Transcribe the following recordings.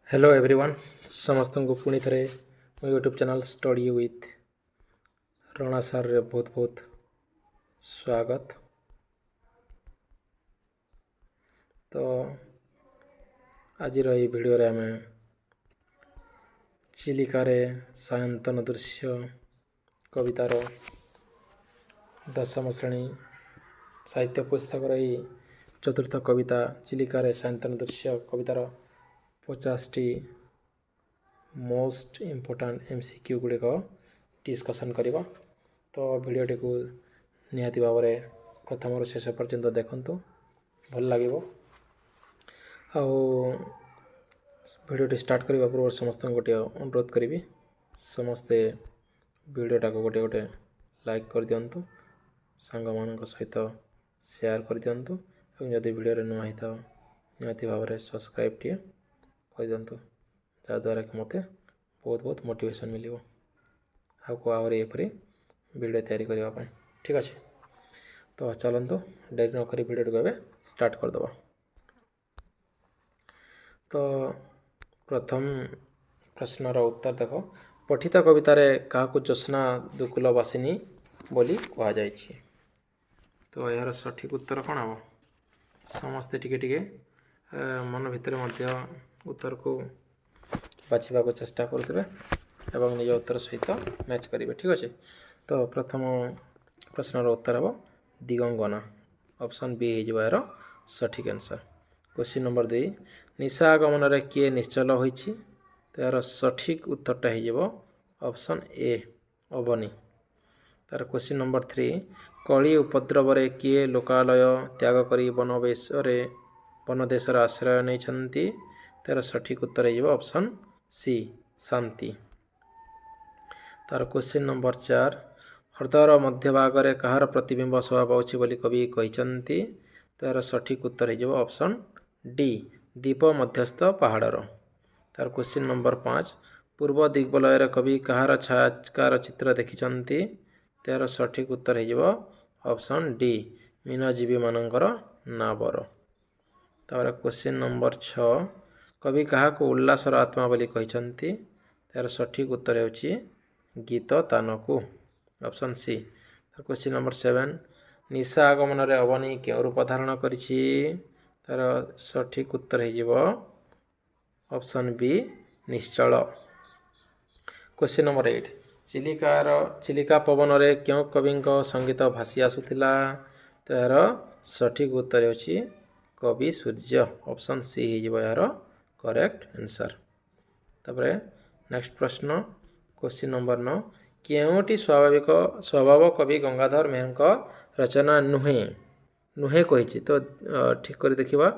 Hello everyone समस्त को पुणी थे मो यूट्यूब चैनल स्टडी विथ रणा सार रे बहुत बहुत स्वागत। तो आज भिडियो आम चिलिकार सायंतन दृश्य कवितार दशम श्रेणी साहित्य पुस्तक चतुर्थ कविता चिलिकार सायंतन दृश्य कवितार 50टी मोस्ट इम्पोर्टाट एमसीक्यू गुड़िक डिस्कसन करवा। तो भिडियोटी को निहाती भाव में प्रथम शेष पर्यंत देखंतु भल लगे। भिडियोटी स्टार्ट करने पूर्व समस्त गोटे अनुरोध करी समस्ते भिडियोटा को गोटे गोटे लाइक कर दिंतु, सांग मान सहित शेयर कर दिंतु और जदि भिडियो नुआ होता निहाती भाव में सब्सक्राइब टी कर दिंतु जहाँद्वारा कि मत बहुत बहुत मोटिवेशन मिल आहुरी भिडियो तैयारी करने। ठीक अच्छे, तो चलतु डेरी नक भिडियो को स्टार्ट करदे। तो प्रथम प्रश्नर उत्तर देख, पठित कवितार क्या ज्योत्स्ना दुकुलवासिनी बोली कह जाए। तो यार सठिक उत्तर कौन हम समस्ते टिके मन भितर उत्तर को बाछा को चेष्टा करुवे एवं निज उत्तर सहित मैच करेंगे। ठीक अच्छे, तो प्रथम प्रश्नर उत्तर हम दिगंगना, ऑप्शन बी हो यार सठिक आंसर। क्वेश्चन नंबर 2, निशा आगमन रे किए निश्चल होइछि, तो यार सठिक उत्तरटा हो ऑप्शन ए अवनी। तार क्वेश्चन नंबर 3, कली उपद्रव रे किए लोकालय त्याग करी वनदेशर आश्रय नहीं, तार सठिक उत्तर हो ऑप्शन सी शांति। तार क्वेश्चन नंबर 4, हृदयर मध्य भाग कहार प्रतिबिंब शोभा पाउछि बोली कवि कहिसंती, तार सठिक उत्तर हो ऑप्शन डी दीप मध्यस्थ पहाड़र। तार क्वेश्चन नंबर 5, पूर्व दिग्बलय कवि कहार छायाकार चित्र देखिछंती, तार सठिक उत्तर हो ऑप्शन डी मीनजीवी मानकर नाबर। तार क्वेश्चन नंबर 6, कवि क्या उल्लासर आत्मा बोली कहिसंती, तार सठिक उत्तर होछि गीत तानकु ऑप्शन सी। तार क्वेश्चन नंबर 7, निशा आगमन रे अवनी क्यों रूप धारण करिछि, तार सठिक उत्तर हो ऑप्शन बी निश्चल। क्वेश्चन नंबर 8, चिलिका पवन रे क्यों कवि संगीत भासी आसुथिला, तार सठिक उत्तर होछि कवि सूर्य ऑप्शन सी हो यार करेक्ट आंसर। तापर नेक्स्ट प्रश्न क्वेश्चन नंबर 9, केउटी स्वभाव कवि गंगाधर मेहर रचना नुहे नुहे कही। तो ठीक कर देखा,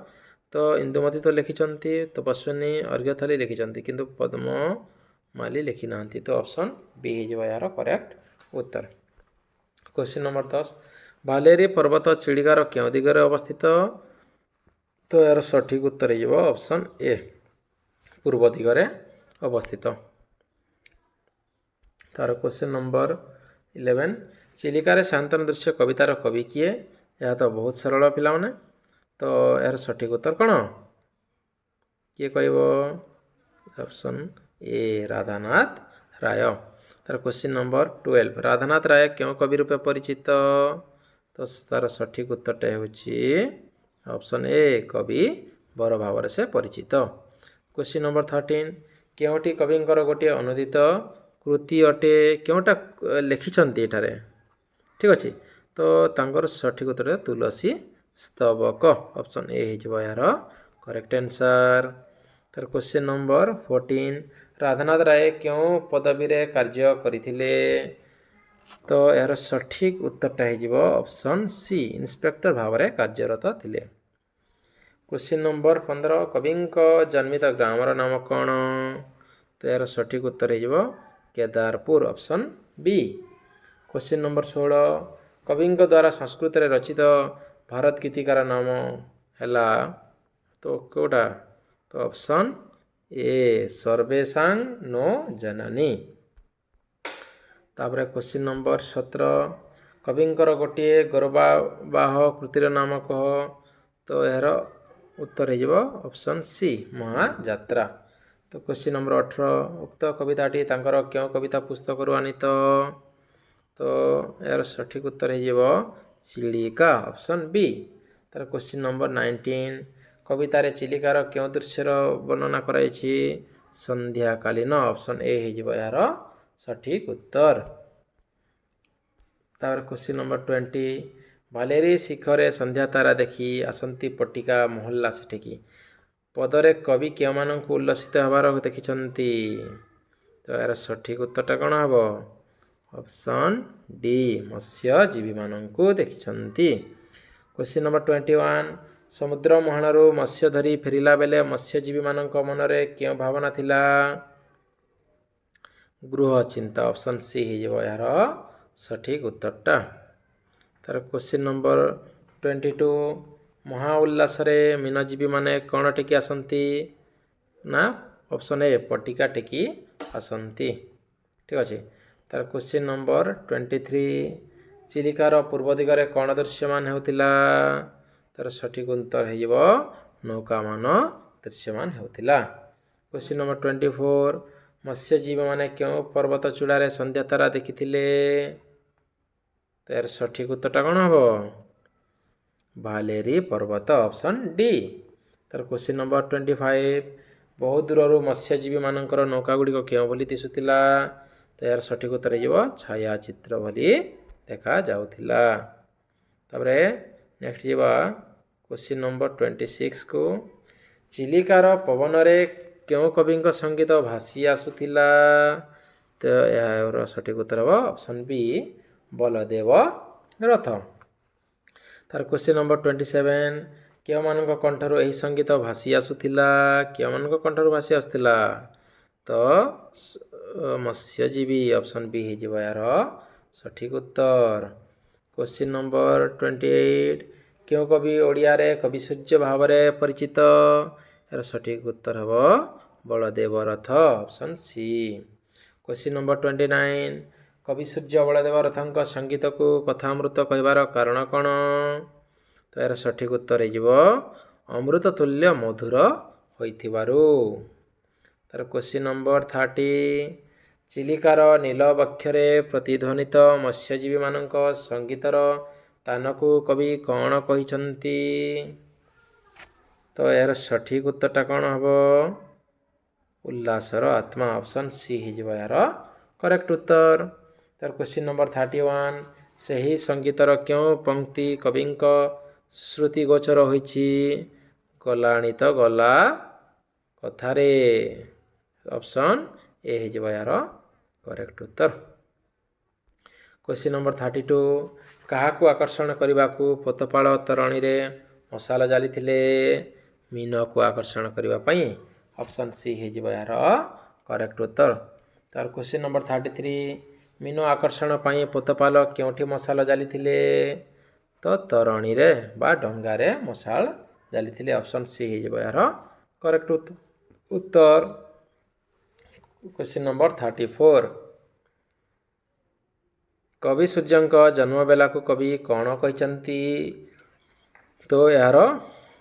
तो इंदुमती तो लिखिंट, तपस्विनी अर्घ्यथली लिखिंट किंतु पद्ममाली लिखि ना, तो ऑप्शन बी हो यार करेक्ट उत्तर। क्वेश्चन नंबर 10, भालेरी पर्वत चिड़िकार क्यों दिगरे अवस्थित, तो यार सठिक उत्तर हो ऑप्शन ए पूर्व दिगरे अवस्थित। तार क्वेश्चन नंबर 11, चिलिकार शांतन दृश्य कवितार कवि किए, यह तो बहुत सरल पिला माने, तो यार सठिक उत्तर कौन किए कह ऑप्शन ए राधानाथ राय। तार क्वेश्चन नंबर 12, राधानाथ राय क्यों कवि रूपे परिचित, तो तार सठिक उत्तरटा होछि ऑप्शन ए कवि बर भाव से परिचित। क्वेश्चन नंबर 13, केउटी कविंकर गोटे अनुदित कृति अटे, क्योंटा लिखिंट एठारे। ठीक अच्छे, तो तांकर सठिक उत्तर तुलसी स्तबक ऑप्शन ए हो यार करेक्ट आंसर। तार क्वेश्चन नंबर 14, राधानाथ राय क्यों पदवी रे कार्य करथिले, तो यार सठिक उत्तरटा हो ऑप्शन सी इंस्पेक्टर भाव में कार्यरत थिले। क्वेश्चन नंबर 15, कवि जन्मित ग्रामर नाम कौन, तो यार सठिक उत्तर हो Kedarpur option B. Question number 16, कवि द्वारा संस्कृत रे रचित भारत गीतिकार नाम हैला, तो कोटा, तो ऑप्शन ए सर्वेशां नो जननी। तापर क्वेश्चन नंबर 17, कविंकर गोटे गौरवाह कृतिर नाम कह, तो यार उत्तर हो ऑप्शन सी महाजात्रा। तो क्वेश्चन नंबर 18 उक्त कविताटी तांकर क्यों कविता पुस्तकରୁ ଆନିତ तो यार सठिक उत्तर हो चिलिका ऑप्शन बी। तार क्वेश्चन नंबर 19 कवितार चिलिकार क्यों दृश्यर वर्णना कराई संध्याकालीन ऑप्शन ए हो यार सठिक उत्तर। तार क्वेश्चन नंबर 20 भालेरी शिखरे संध्या तारा देखी आसंती पट्टिका मोहल्ला सेठिकी पदरे कवि क्यों मानक उल्लसित हबार देखिछंती तो यार सठिक उत्तरटा कौन हम ऑप्शन डी मत्स्यजीवी मानक देखिछंती। क्वेश्चन नंबर 21 समुद्र मुहाणरू मत्स्य धरी फेरिला बेले मत्स्यजीवी मानक मनरे क्यों भावना थिला गृह चिंता ऑप्शन सी हो यार सठिक उत्तरटा। तार क्वेश्चन नंबर 22 महा उल्लासरे मीनजीवी माने कौन टेकी आसंती ना ऑप्शन ए पट्टिका टेकी आसंती ठीक अच्छे। तार क्वेश्चन नंबर 23 चिलिकार पूर्व दिगरे कौन दृश्यमान होतिला तार सठिक उत्तर हो नौकामान दृश्यमान होतिला। क्वेश्चन नंबर 24 मत्स्यजीवी माने क्यों पर्वत चूड़ारे संध्या तारा देखिथिले तो यार सठिक उत्तरटा कौन हम भालेरी पर्वत ऑप्शन डी। तार क्वेश्चन नंबर 25 बहुत दूर मत्स्यजीवी मानकर नौका गुड़िक क्यों बोली दिशुला तो यार सठिक उत्तर हो छायाचित्र भली देखा जाउथिला। तापरे नेक्स्ट जीवा क्वेश्चन नंबर 26 को चिलिकार पवन रे क्यों कवि संगीत भासी आसुथिला तो यार सठिक उत्तर हो ऑप्शन बी बलदेव रथ। तार क्वेश्चन नंबर 27 क्यों मानक कंठर यही संगीत भासी आसुथिला क्यों मानक कंठर भासी आसुथिला तो मत्स्यजीवी ऑप्शन बी हो यार सठिक उत्तर। क्वेश्चन नंबर 28 क्यों कवि ओडिया रे कवि सूर्य भाव में परिचित यार सठिक उत्तर हम बलदेव रथ ऑप्शन सी। क्वेश्चन नंबर 29 कवि सूर्य बलदेव रथଙ୍କ संगीत को कथामृत कहबार कारण कौन तो यार सठिक उत्तर हो अमृत तुल्य मधुर होइथिबारु। तार क्वेश्चन नंबर 30 चिलिकार नील बक्षरे प्रतिध्वनित मत्स्यजीवी मानक संगीतर तान को कवि कौन कहिछंती तो यार सठिक उत्तरटा कौन हम उल्लासर आत्मा ऑप्शन सी हो यार करेक्ट उत्तर। तार क्वेश्चन नंबर 31 सही संगीतर क्यों पंक्ति कवि श्रुतिगोचर होइछि गलाणी तो गला कथारे ऑप्शन ए हो यार करेक्ट उत्तर। क्वेश्चन नंबर 32 क्या आकर्षण करने को पोतपाल तरणी रे मशाल जाली मीन को आकर्षण करने ऑप्शन सी हो यार करेक्ट उत्तर। तार क्वेश्चन नंबर 33 मीन आकर्षण पाई पोतपाल क्योंठी मशाल जाली तो तरणी रे बा डंगारे मशाल जाली ऑप्शन सी हो यार करेक्ट उत्तर। क्वेश्चन नंबर 34 कवि सूर्य जन्म बेला को कवि कौन कहते तो यार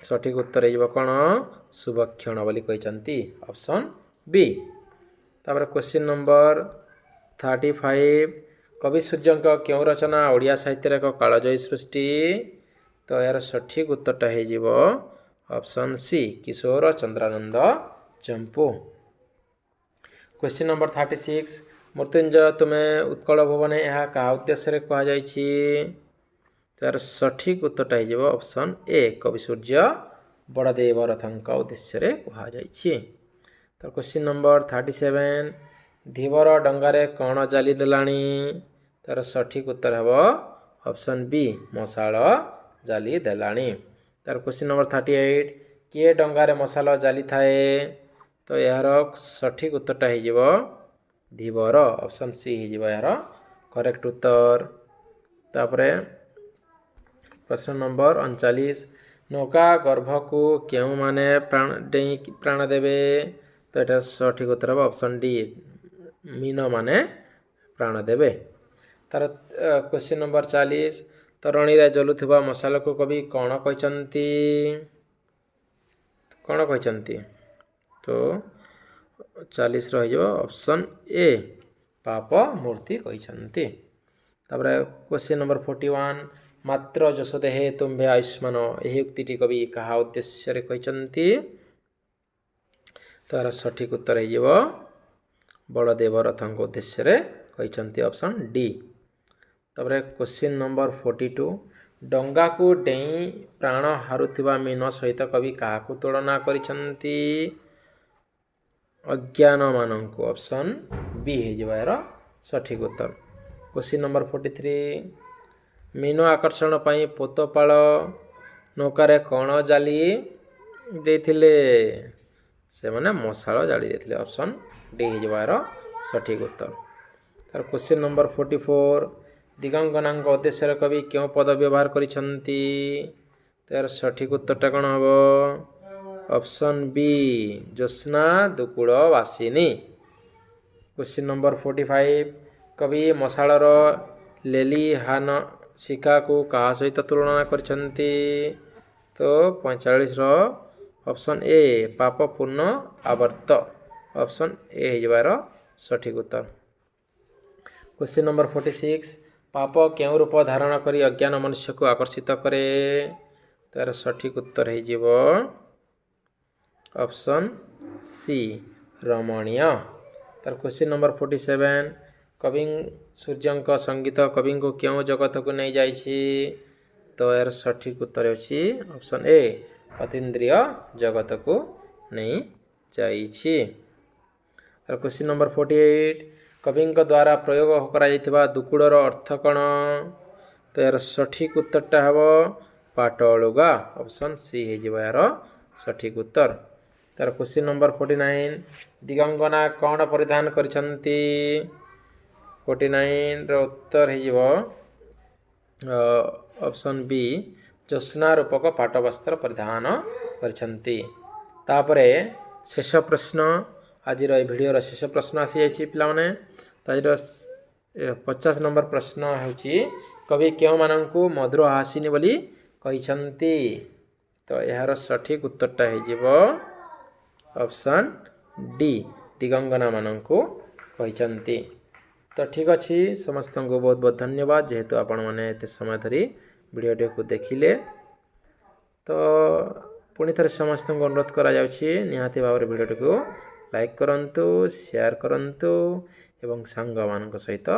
सठिक उत्तर हो कौन शुभक्षण बोली कहते ऑप्शन बी। तापर क्वेश्चन नंबर 35 कवि सूर्य क्यों रचना ओडिया साहित्य एक कालजयी सृष्टि तो यार सठिक उत्तरटा हो ऑप्शन सी किशोर चंद्रानंद चंपू। क्वेश्चन नंबर 36 मृत्युंजय तुम्हें उत्कल भवन यह क्या उद्देश्य कह तो यार सठिक उत्तरटा हो ऑप्शन ए कवि सूर्य बड़देव रथଙ୍କ उद्देश्य कह। तो क्वेश्चन नंबर 37 धीवर डंगारे कौन जाली देलाणी तार सठिक उत्तर हम ऑप्शन बी मशाल जाली देलाणी। तार क्वेश्चन नंबर 38 किए डंगारे मशाल जाली थाए तो यार सठिक उत्तरटा हो धीवर ऑप्शन सी हो यार करेक्ट उत्तर। तापरे प्रश्न नंबर 39 नौका गर्भ को क्यों माने प्राण देवे तो यहाँ सठिक उत्तर हम ऑप्शन डी मीन माने प्राण देवे। तार क्वेश्चन नंबर 40 तरणी रे जलुथिबा मशाल को कवि कौन कहते तो 40 ରହିଯିବ ଅପସନ୍ ଏ ପାପ ମୂର୍ତ୍ତି କହିଛନ୍ତି। ତାପରେ କ୍ୱେଶ୍ଚିନ୍ ନମ୍ବର 41 ମାତ୍ର ଯଶ ଦେହେ ତୁମ୍ଭେ ଆୟୁଷ୍ମାନ ଏହି ଉକ୍ତିଟି କବି କାହା ଉଦ୍ଦେଶ୍ୟରେ କହିଛନ୍ତି? ତାର ସଠିକ୍ ଉତ୍ତର ହେଇଯିବ ବଳଦେବ ରଥଙ୍କ ଉଦ୍ଦେଶ୍ୟରେ କହିଛନ୍ତି ଅପସନ୍ ଡି। ତାପରେ କ୍ୱେଶ୍ଚିନ୍ ନମ୍ବର 42 ଡଙ୍ଗାକୁ ଡେଇଁ ପ୍ରାଣ ହାରୁଥିବା ମୀନ ସହିତ କବି କାହାକୁ ତୁଳନା କରିଛନ୍ତି? ଅଜ୍ଞାନମାନଙ୍କୁ ଅପସନ୍ ବି ହେଇଯିବ ଏହାର ସଠିକ୍ ଉତ୍ତର। କ୍ୱେଶ୍ଚିନ୍ ନମ୍ବର 43 ମୀନ ଆକର୍ଷଣ ପାଇଁ ପୋତପାଳ ନୌକାରେ କ'ଣ ଜାଲି ଦେଇଥିଲେ? ସେମାନେ ମଶାଳ ଜାଳି ଦେଇଥିଲେ ଅପସନ୍ ଡି ହେଇଯିବ ଏହାର ସଠିକ୍ ଉତ୍ତର। ତାର କ୍ୱେଶ୍ଚିନ୍ ନମ୍ବର 44 ଦିଗଙ୍ଗନାଙ୍କ ଉଦ୍ଦେଶ୍ୟରେ କବି କେଉଁ ପଦ ବ୍ୟବହାର କରିଛନ୍ତି? ତାର ସଠିକ୍ ଉତ୍ତରଟା କ'ଣ ହେବ? ଅପସନ୍ ବି ଜ୍ୟୋତ୍ସ୍ନା ଦୁକୁଳ ବାସିନୀ। କ୍ୱେଶ୍ଚିନ୍ ନମ୍ବର 45 କବି ମଶାଳର ଲେଲିହାନ ଶିଖାକୁ କାହା ସହିତ ତୁଳନା କରିଛନ୍ତି? ତ 45ର ଅପସନ୍ ଏ ପାପ ପୂର୍ଣ୍ଣ ଆବର୍ତ୍ତ ଅପସନ୍ ଏ ହେଇଯିବାର ସଠିକ୍ ଉତ୍ତର। କ୍ୱେଶ୍ଚିନ୍ ନମ୍ବର 46 ପାପ କେଉଁ ରୂପ ଧାରଣ କରି ଅଜ୍ଞାନ ମନୁଷ୍ୟକୁ ଆକର୍ଷିତ କରେ? ତାର ସଠିକ୍ ଉତ୍ତର ହେଇଯିବ ଅପସନ୍ ସି ରମଣୀୟ। ତାର କ୍ୱେଶ୍ଚିନ୍ ନମ୍ବର 47 କବି ସୂର୍ଯ୍ୟଙ୍କ ସଙ୍ଗୀତ କବିଙ୍କୁ କେଉଁ ଜଗତକୁ ନେଇଯାଇଛି? ତ ଏହାର ସଠିକ୍ ଉତ୍ତର ହେଉଛି ଅପସନ୍ ଏ ଅତୀନ୍ଦ୍ରିୟ ଜଗତକୁ ନେଇଯାଇଛି। ତାର କ୍ୱେଶ୍ଚିନ୍ ନମ୍ବର 48 କବିଙ୍କ ଦ୍ୱାରା ପ୍ରୟୋଗ କରାଯାଇଥିବା ଦୁକୁଳର ଅର୍ଥ କ'ଣ? ତ ଏହାର ସଠିକ୍ ଉତ୍ତରଟା ହେବ ପାଟଳୁଗା ଅପସନ୍ ସି ହେଇଯିବ ଏହାର ସଠିକ୍ ଉତ୍ତର। ତାର କ୍ୱେଶ୍ଚିନ୍ ନମ୍ବର 49 ଦିଗଙ୍ଗନା କ'ଣ ପରିଧାନ କରିଛନ୍ତି? 49ର ଉତ୍ତର ହେଇଯିବ ଅପସନ୍ ବି ଜ୍ୟୋତ୍ସ୍ନା ରୂପକ ପାଟ ବସ୍ତ୍ର ପରିଧାନ କରିଛନ୍ତି। ତାପରେ ଶେଷ ପ୍ରଶ୍ନ ଆଜିର ଏହି ଭିଡ଼ିଓର ଶେଷ ପ୍ରଶ୍ନ ଆସିଯାଇଛି ପିଲାମାନେ। ତାର 50 ନମ୍ବର ପ୍ରଶ୍ନ ହେଉଛି କବି କେଉଁମାନଙ୍କୁ ମଧୁର ହାସିନୀ ବୋଲି କହିଛନ୍ତି? ତ ଏହାର ସଠିକ୍ ଉତ୍ତରଟା ହେଇଯିବ ଅପସନ୍ ଡି ଦିଗଙ୍ଗନାମାନଙ୍କୁ କହିଛନ୍ତି। ତ ଠିକ୍ ଅଛି ସମସ୍ତଙ୍କୁ ବହୁତ ବହୁତ ଧନ୍ୟବାଦ ଯେହେତୁ ଆପଣମାନେ ଏତେ ସମୟ ଧରି ଭିଡ଼ିଓଟିକୁ ଦେଖିଲେ। ତ ପୁଣି ଥରେ ସମସ୍ତଙ୍କୁ ଅନୁରୋଧ କରାଯାଉଛି ନିହାତି ଭାବରେ ଭିଡ଼ିଓଟିକୁ ଲାଇକ୍ କରନ୍ତୁ, ସେୟାର କରନ୍ତୁ ଏବଂ ସାଙ୍ଗମାନଙ୍କ ସହିତ